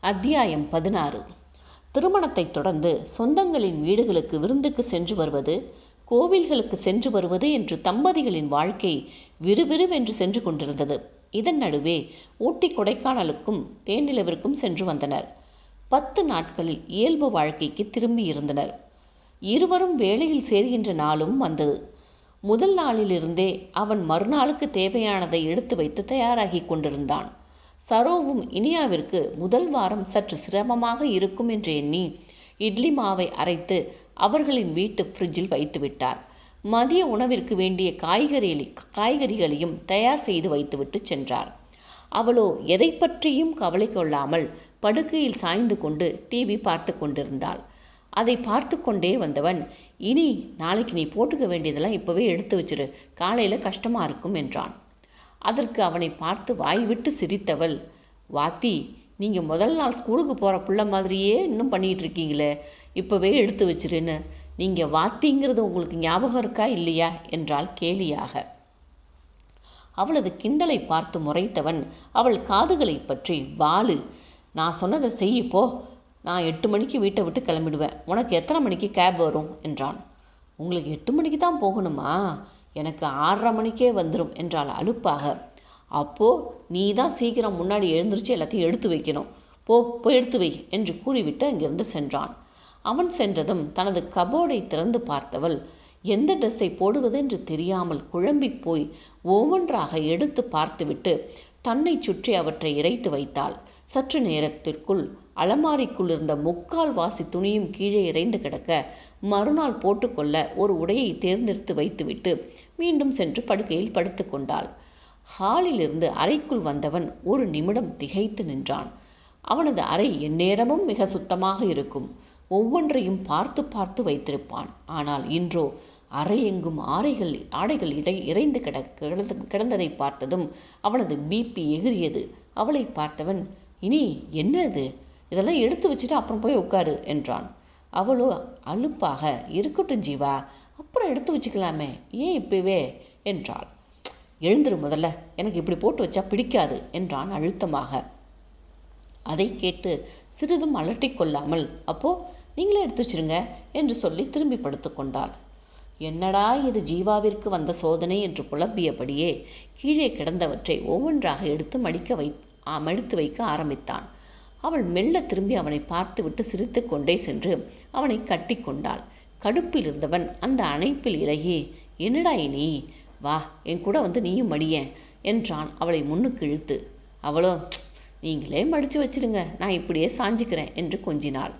அத்தியாயம் 16. திருமணத்தைத் தொடர்ந்து சொந்தங்களின் வீடுகளுக்கு விருந்துக்கு சென்று வருவது, கோவில்களுக்கு சென்று வருவது என்று தம்பதிகளின் வாழ்க்கை விறுவிறுவென்று சென்று கொண்டிருந்தது. இதன் நடுவே ஊட்டி கொடைக்கானலுக்கும் தேனிலவிற்கும் சென்று வந்தனர். 10 நாட்களில் இயல்பு வாழ்க்கைக்கு திரும்பி இருந்தனர். இருவரும் வேலையில் சேர்கின்ற நாளும் வந்தது. முதல் நாளிலிருந்தே அவன் மறுநாளுக்கு தேவையானதை எடுத்து வைத்து தயாராகி கொண்டிருந்தான். சரோவும் இனியாவிற்கு முதல் வாரம் சற்று சிரமமாக இருக்கும் என்று எண்ணி இட்லி மாவை அரைத்து அவர்களின் வீட்டு ஃப்ரிட்ஜில் வைத்து விட்டார். மதிய உணவிற்கு வேண்டிய காய்கறிகளையும் தயார் செய்து வைத்துவிட்டு சென்றார். அவளோ எதை பற்றியும் கவலை கொள்ளாமல் படுக்கையில் சாய்ந்து கொண்டு டிவி பார்த்து கொண்டிருந்தாள். அதை பார்த்து கொண்டே வந்தவன், இனி நாளைக்கு நீ போட்டுக்க வேண்டியதெல்லாம் இப்போவே எடுத்து வச்சிரு, காலையில் கஷ்டமாக இருக்கும் என்றான். அதற்கு அவனை பார்த்து வாய்விட்டு சிரித்தவள், வாத்தி, நீங்கள் முதல் நாள் ஸ்கூலுக்கு போகிற பிள்ளை மாதிரியே இன்னும் பண்ணிகிட்டு இருக்கீங்களே, இப்போவே எடுத்து வச்சிருன்னு. நீங்கள் வாத்திங்கிறது உங்களுக்கு ஞாபகம் இருக்கா இல்லையா என்றாள் கேலியாக. அவளது கிண்டலை பார்த்து முறைத்தவன் அவள் காதுகளை பற்றி, வாளு, நான் சொன்னதை செய்யப்போ, நான் 8 மணிக்கு வீட்டை விட்டு கிளம்பிடுவேன், உனக்கு எத்தனை மணிக்கு கேப் வரும் என்றான். உங்களுக்கு 8 மணிக்கு தான் போகணுமா? எனக்கு 6:30 மணிக்கே வந்துடும் என்றாள் அலுப்பாக. அப்போது நீ தான் சீக்கிரம் முன்னாடி எழுந்திரிச்சு எல்லாத்தையும் எடுத்து வைக்கணும், போய் எடுத்து வை என்று கூறிவிட்டு அங்கிருந்து சென்றான். அவன் சென்றதும் தனது கபோர்டை திறந்து பார்த்தவள் எந்த ட்ரெஸ்ஸை போடுவது என்று தெரியாமல் குழம்பி போய் ஒவ்வொன்றாக எடுத்து பார்த்துவிட்டு தன்னை சுற்றி அவற்றை இறைத்து வைத்தாள். சற்று நேரத்திற்குள் அலமாரிக்குள் இருந்த 3/4 வாசி துணியும் கீழே இறைந்து கிடக்க மறுநாள் போட்டுக்கொள்ள ஒரு உடையை தேர்ந்தெடுத்து வைத்துவிட்டு மீண்டும் சென்று படுக்கையில் படுத்து கொண்டாள். ஹாலிலிருந்து அறைக்குள் வந்தவன் ஒரு நிமிடம் திகைத்து நின்றான். அவனது அறை எந்நேரமும் மிக சுத்தமாக இருக்கும். ஒவ்வொன்றையும் பார்த்து பார்த்து வைத்திருப்பான். ஆனால் இன்றோ அறை எங்கும் ஆடைகள் இறைந்து கிடந்ததை பார்த்ததும் அவனது பிபி எகிரியது. அவளை பார்த்தவன், இனி என்னது, இதெல்லாம் எடுத்து வச்சுட்டு அப்புறம் போய் உட்காரு என்றான். அவளோ அலுப்பாக, இருக்கட்டும் ஜீவா, அப்புறம் எடுத்து வச்சுக்கலாமே, ஏன் இப்பவே என்றாள். எழுந்துரு முதல்ல, எனக்கு இப்படி போட்டு வச்சா பிடிக்காது என்றான் அழுத்தமாக. அதை கேட்டு சிறிதும் அலட்டிக்கொள்ளாமல், அப்போ நீங்களே எடுத்து வச்சிருங்க என்று சொல்லி திரும்பி படுத்து கொண்டாள். என்னடா இது ஜீவாவிற்கு வந்த சோதனை என்று புலம்பியபடியே கீழே கிடந்தவற்றை ஒவ்வொன்றாக எடுத்து மடித்து வைக்க ஆரம்பித்தான். அவள் மெல்ல திரும்பி அவனை பார்த்துவிட்டு சிரித்து கொண்டே சென்று அவனை கட்டி கொண்டாள். கடுப்பில் இருந்தவன் அந்த அணைப்பில் இலகி, என்னடா இனி, வா என் கூட வந்து நீயும் மடியேன் என்றான் அவளை முன்னுக்கு இழுத்து. அவளோ, நீங்களே மடித்து வச்சிருங்க, நான் இப்படியே சாஞ்சிக்கிறேன் என்று கொஞ்சினாள்.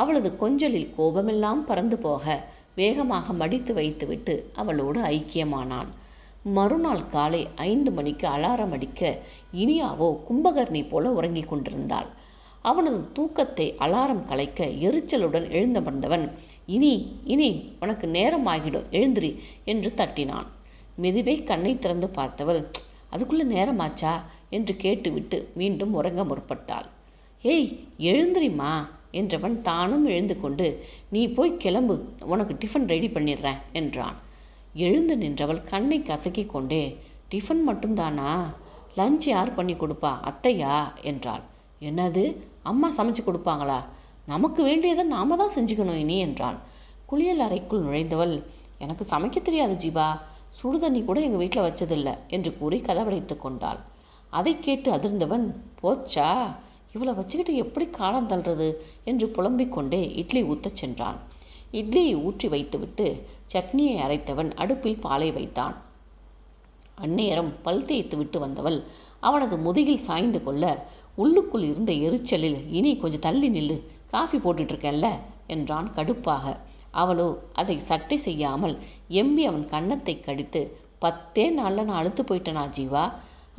அவளது கொஞ்சலில் கோபமெல்லாம் பறந்து போக வேகமாக மடித்து வைத்துவிட்டு அவளோடு ஐக்கியமானான். மறுநாள் காலை 5 மணிக்கு அலாரம் அடிக்க இனியாவோ கும்பகர்ணி போல உறங்கி கொண்டிருந்தாள். அவனது தூக்கத்தை அலாரம் கலைக்க எரிச்சலுடன் எழுந்தமர்ந்தவன், இனி உனக்கு நேரம் ஆகிடும், எழுந்திரி என்று தட்டினான். மெதுவே கண்ணை திறந்து பார்த்தவள், அதுக்குள்ளே நேரமாச்சா என்று கேட்டுவிட்டு மீண்டும் உறங்க முற்பட்டாள். ஏய், எழுந்திரிமா என்றவன் தானும் எழுந்து கொண்டு, நீ போய் கிளம்பு, உனக்கு டிஃபன் ரெடி பண்ணிடுறேன் என்றான். எழுந்து நின்றவள் கண்ணை கசக்கி கொண்டே, டிஃபன் மட்டும்தானா? லஞ்ச் யார் பண்ணி கொடுப்பா, அத்தையா என்றாள். என்னது, அம்மா சமைச்சு கொடுப்பாங்களா? நமக்கு வேண்டியதை நாம தான் செஞ்சுக்கணும் இனி என்றான். குளியல் அறைக்குள் நுழைந்தவள், எனக்கு சமைக்க தெரியாது ஜீவா, சுடுதண்ணி கூட எங்கள் வீட்டில் வச்சதில்லை என்று கூறி கதவடைத்து கொண்டாள். அதை கேட்டு அதிர்ந்தவன், போச்சா, இவளை வச்சுக்கிட்டு எப்படி காலம் தள்ளுறது என்று புலம்பிக் கொண்டே இட்லி ஊற்றச் சென்றான். இட்லியை ஊற்றி வைத்துவிட்டு சட்னியை அரைத்தவன் அடுப்பில் பாலை வைத்தான். அந்நேரம் பல் தேய்த்து விட்டு வந்தவள் அவனது முதுகில் சாய்ந்து கொள்ள உள்ளுக்குள் இருந்த எரிச்சலில், இனி கொஞ்சம் தள்ளி நில்லு, காஃபி போட்டுட்ருக்கேன்ல என்றான் கடுப்பாக. அவளோ அதை சட்டை செய்யாமல் எம்பி அவன் கன்னத்தை கடித்து, 10 நாளில் நான் அழுத்து போயிட்டேனா ஜீவா,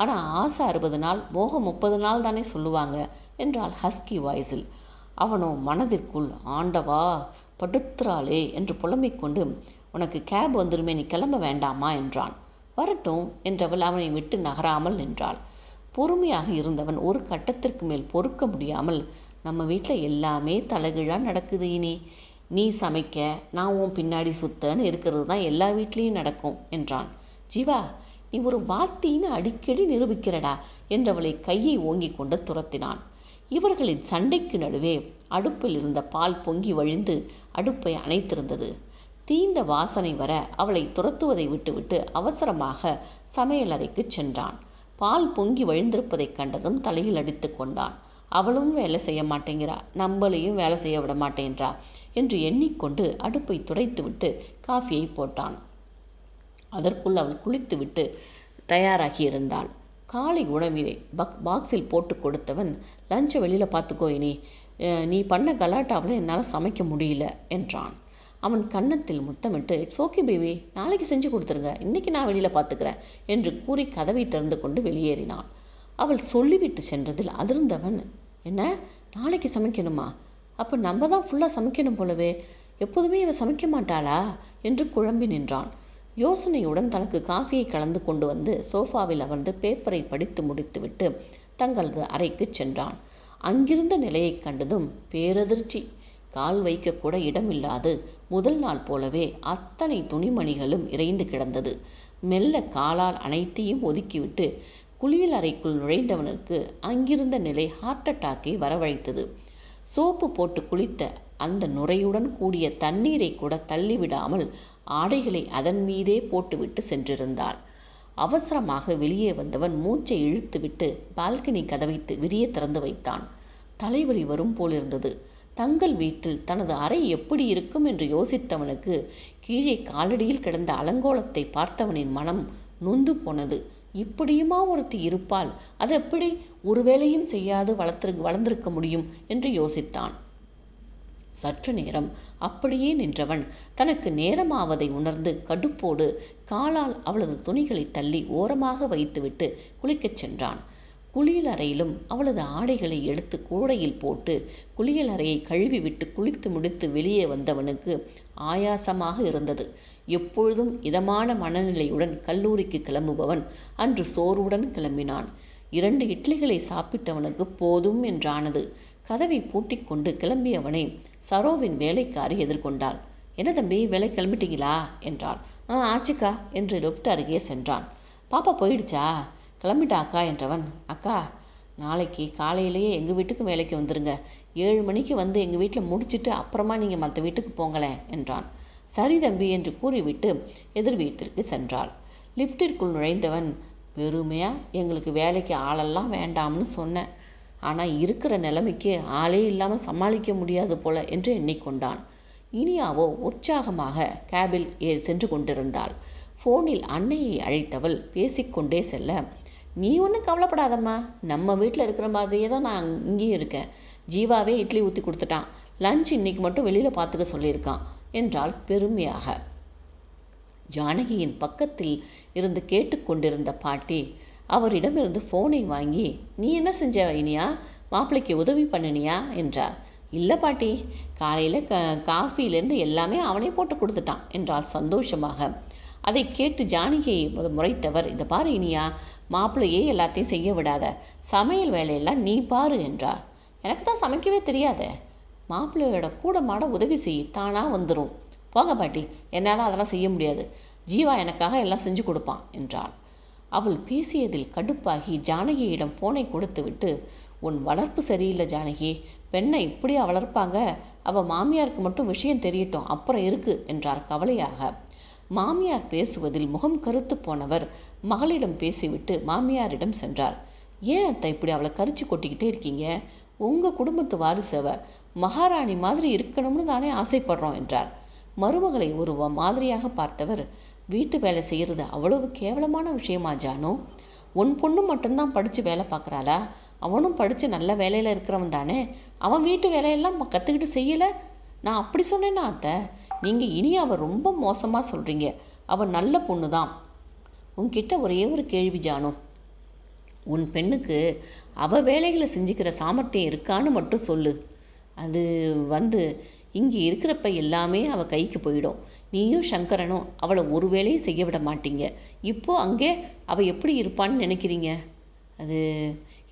ஆனால் ஆசை 60 நாள், மோகம் 30 நாள் தானே சொல்லுவாங்க என்றாள் ஹஸ்கி வாய்ஸில். அவனோ மனதிற்குள், ஆண்டவா படுத்துறாளே என்று புலம்பிக் கொண்டு, உனக்கு கேப் வந்துருமே, நீ கிளம்ப வேண்டாமா என்றான். வரட்டும் என்றவள் அவனை விட்டு நகராமல் நின்றாள். பொறுமையாக இருந்தவன் ஒரு கட்டத்திற்கு மேல் பொறுக்க முடியாமல், நம்ம வீட்டில் எல்லாமே தலைகீழாக நடக்குது, இனி நீ சமைக்க நான் உன் பின்னாடி சுத்தன்னு இருக்கிறது தான் எல்லா வீட்லேயும் நடக்கும் என்றான். ஜீவா, நீ ஒரு வாத்தின்னு அடிக்கடி நிரூபிக்கிறடா என்றவளை கையை ஓங்கி கொண்டு துரத்தினான். இவர்களின் சண்டைக்கு நடுவே அடுப்பில் இருந்த பால் பொங்கி வழிந்து அடுப்பை அணைத்திருந்தது. தீந்த வாசனை வர அவளை துரத்துவதை விட்டுவிட்டு அவசரமாக சமையலறைக்கு சென்றான். பால் பொங்கி வழிந்திருப்பதைக் கண்டதும் தலையில் அடித்து கொண்டான். அவளும் வேலை செய்ய மாட்டேங்கிறா, நம்மளையும் வேலை செய்ய விட மாட்டேன்றா என்று எண்ணிக்கொண்டு அடுப்பை துடைத்துவிட்டு காஃபியை போட்டான். அதற்குள் அவள் குளித்துவிட்டு தயாராகியிருந்தாள். காலை உணவினை பாக்ஸில் போட்டு கொடுத்தவன், லஞ்சை வெளியில் பார்த்துக்கோ இனி, நீ பண்ண கலாட்டாவில் என்னால் சமைக்க முடியல என்றான். அவன் கன்னத்தில் முத்தமிட்டு, இட்ஸ் ஓகே பேபி, நாளைக்கு செஞ்சு கொடுத்துருங்க, இன்றைக்கி நான் வெளியில் பார்த்துக்கிறேன் என்று கூறி கதவை திறந்து கொண்டு வெளியேறினான். அவள் சொல்லிவிட்டு சென்றதில் அதிர்ந்தவன், என்ன நாளைக்கு சமைக்கணுமா? அப்போ நம்ம தான் ஃபுல்லாக சமைக்கணும் போலவே, எப்போதுமே இவன் சமைக்க மாட்டாளா என்று குழம்பி நின்றான். யோசனையுடன் தனக்கு காஃபியை கலந்து கொண்டு வந்து சோஃபாவில் அமர்ந்து பேப்பரை படித்து முடித்துவிட்டு தங்களது அறைக்கு சென்றான். அங்கிருந்த நிலையை கண்டதும் பேரதிர்ச்சி. கால் வைக்கக்கூட இடமில்லாது முதல் நாள் போலவே அத்தனை துணிமணிகளும் இறைந்து கிடந்தது. மெல்ல காலால் அனைத்தையும் ஒதுக்கிவிட்டு குளியல் அறைக்குள் நுழைந்தவனுக்கு அங்கிருந்த நிலை ஹார்ட் அட்டாக்கை வரவழைத்தது. சோப்பு போட்டு குளித்த அந்த நுரையுடன் கூடிய தண்ணீரை கூட தள்ளிவிடாமல் ஆடைகளை அதன் மீதே போட்டுவிட்டு சென்றிருந்தாள். அவசரமாக வெளியே வந்தவன் மூச்சை இழுத்துவிட்டு பால்கனி கதவை விரிய திறந்து வைத்தான். தலைவலி வரும் போலிருந்தது. தங்கள் வீட்டில் தனது அறை எப்படி இருக்கும் என்று யோசித்தவனுக்கு கீழே காலடியில் கிடந்த அலங்கோலத்தை பார்த்தவனின் மனம் நொந்து போனது. இப்படியுமா ஒருத்தி இருப்பாள்? அது எப்படி ஒரு வேளையும் செய்யாது வளர்ந்திருக்க முடியும் என்று யோசித்தான். சற்று நேரம் அப்படியே நின்றவன் தனக்கு நேரமாவதை உணர்ந்து கடுப்போடு காலால் அவளது துணிகளை தள்ளி ஓரமாக வைத்துவிட்டு குளிக்கச் சென்றான். குளியல் அறையிலும் அவளது ஆடைகளை எடுத்து கூடையில் போட்டு குளியல் அறையை கழுவிவிட்டு குளித்து முடித்து வெளியே வந்தவனுக்கு ஆயாசமாக இருந்தது. எப்பொழுதும் இதமான மனநிலையுடன் கல்லூரிக்கு கிளம்புபவன் அன்று சோர்வுடன் கிளம்பினான். 2 இட்லிகளை சாப்பிட்டவனுக்கு போதும் என்றானது. கதவை பூட்டிக்கொண்டு கிளம்பியவனை சரோவின் வேலைக்காரி எதிர்கொண்டாள். என்ன தம்பி, வேலை கிளம்பிட்டீங்களா என்றாள். ஆச்சுக்கா என்று லிஃப்ட் அருகே சென்றான். பாப்பா போயிடுச்சா? கிளம்பிட்டா அக்கா என்றவன், அக்கா நாளைக்கு காலையிலேயே எங்கள் வீட்டுக்கு வேலைக்கு வந்துடுங்க, 7 மணிக்கு வந்து எங்கள் வீட்டில் முடிச்சுட்டு அப்புறமா நீங்கள் மற்ற வீட்டுக்கு போங்களேன் என்றான். சரி தம்பி என்று கூறிவிட்டு எதிர் வீட்டிற்கு சென்றாள். லிஃப்டிற்குள் நுழைந்தவன், பெருமையாக எங்களுக்கு வேலைக்கு ஆளெல்லாம் வேண்டாம்னு சொன்னேன், ஆனால் இருக்கிற நிலைமைக்கு ஆளே இல்லாமல் சமாளிக்க முடியாது போல என்று எண்ணிக்கொண்டான். இனியாவோ உற்சாகமாக கேபில் சென்று கொண்டிருந்தாள். ஃபோனில் அன்னையை அழைத்தவள் பேசிக்கொண்டே செல்ல, நீ ஒன்றும் கவலைப்படாதம்மா, நம்ம வீட்டில் இருக்கிற மாதிரியே தான் நான் இங்கேயும் இருக்கேன், ஜீவாவே இட்லி ஊற்றி கொடுத்துட்டான், லஞ்ச் இன்னைக்கு மட்டும் வெளியில் பார்த்துக்க சொல்லியிருக்கான் என்றாள் பெருமையாக. ஜானகியின் பக்கத்தில் இருந்து கேட்டுக்கொண்டிருந்த பாட்டி அவரிடமிருந்து ஃபோனை வாங்கி, நீ என்ன செஞ்ச இனியா, மாப்பிள்ளைக்கு உதவி பண்ணினியா என்றார். இல்லை பாட்டி, காலையில் காஃபிலேருந்து எல்லாமே அவனே போட்டு கொடுத்துட்டான் என்றாள் சந்தோஷமாக. அதை கேட்டு ஜானகியை முறைத்தவர், இந்த பாரு இனியா, மாப்பிள்ளையே எல்லாத்தையும் செய்ய விடாத, சமையல் வேலையெல்லாம் நீ பாரு என்றார். எனக்கு தான் சமைக்கவே தெரியாத, மாப்பிள்ளையோட கூட மாட உதவி செய், தானாக வந்துடும். போங்க பாட்டி, என்னால் அதெல்லாம் செய்ய முடியாது, ஜீவா எனக்காக எல்லாம் செஞ்சு கொடுப்பான் என்றாள். அவள் பேசியதில் கடுப்பாகி ஜானகியிடம் ஃபோனை கொடுத்துவிட்டு, உன் வளர்ப்பு சரியில்லை ஜானகி, பெண்ணை இப்படியா வளர்ப்பாங்க, அவள் மாமியாருக்கு மட்டும் விஷயம் தெரியட்டும், அப்புறம் இருக்கு என்றார் கவலையாக. மாமியார் பேசுவதில் முகம் கருத்து போனவர் மகளிடம் பேசிவிட்டு மாமியாரிடம் சென்றார். ஏன் அத்தை இப்படி அவளை கரிச்சு கொட்டிக்கிட்டே இருக்கீங்க, உங்கள் குடும்பத்து வாரிசவ, மகாராணி மாதிரி இருக்கணும்னு தானே ஆசைப்படுறோம் என்றார். மருமகளை ஒரு மாதிரியாக பார்த்தவர், வீட்டு வேலை செய்கிறது அவ்வளவு கேவலமான விஷயமா ஜானு, உன் பொண்ணு மட்டும்தான் படித்து வேலை பார்க்குறாளா, அவனும் படித்து நல்ல வேலையில் இருக்கிறவன் தானே, அவன் வீட்டு வேலையெல்லாம் கற்றுக்கிட்டு செய்யலை, நான் அப்படி சொன்னேன்னா அத்தை, நீங்கள் இனி அவள் ரொம்ப மோசமாக சொல்கிறீங்க, அவள் நல்ல பொண்ணு தான். உன்கிட்ட ஒரே ஒரு கேள்வி ஜானு, உன் பெண்ணுக்கு அவள் வேலைகளை செஞ்சுக்கிற சாமர்த்தியம் இருக்கான்னு மட்டும் சொல்லு, அது இங்கே இருக்கிறப்ப எல்லாமே அவள் கைக்கு போயிடும், நீயும் சங்கரனும் அவளை ஒரு வேலையும் செய்ய விட மாட்டீங்க, இப்போது அங்கே அவள் எப்படி இருப்பான்னு நினைக்கிறீங்க, அது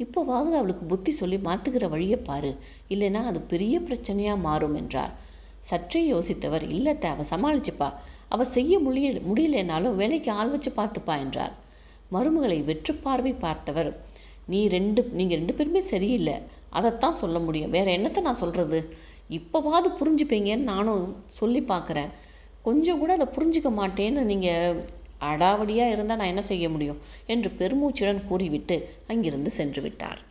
இப்போவாவது அவளுக்கு புத்தி சொல்லி மாற்றுகிற வழியை பாரு, இல்லைன்னா அது பெரிய பிரச்சனையாக மாறும் என்றார். சற்றே யோசித்தவர், இல்லத்தை அவள் சமாளிச்சுப்பா, அவள் செய்ய முடியலைனாலும் வேலைக்கு ஆள் வச்சு பார்த்துப்பா என்றார். மருமகளை வெற்று பார்வை பார்த்தவர், நீங்கள் ரெண்டு பேருமே சரியில்லை, அதைத்தான் சொல்ல முடியும். வேறு என்னத்தை நான் சொல்கிறது? இப்போவாது புரிஞ்சுப்பீங்கன்னு நானும் சொல்லி பார்க்குறேன். கொஞ்சம் கூட அதை புரிஞ்சிக்க மாட்டேன்னு நீங்கள் அடாவடியாக இருந்தால் நான் என்ன செய்ய முடியும் என்று பெருமூச்சுடன் கூறிவிட்டு அங்கிருந்து சென்று விட்டார்.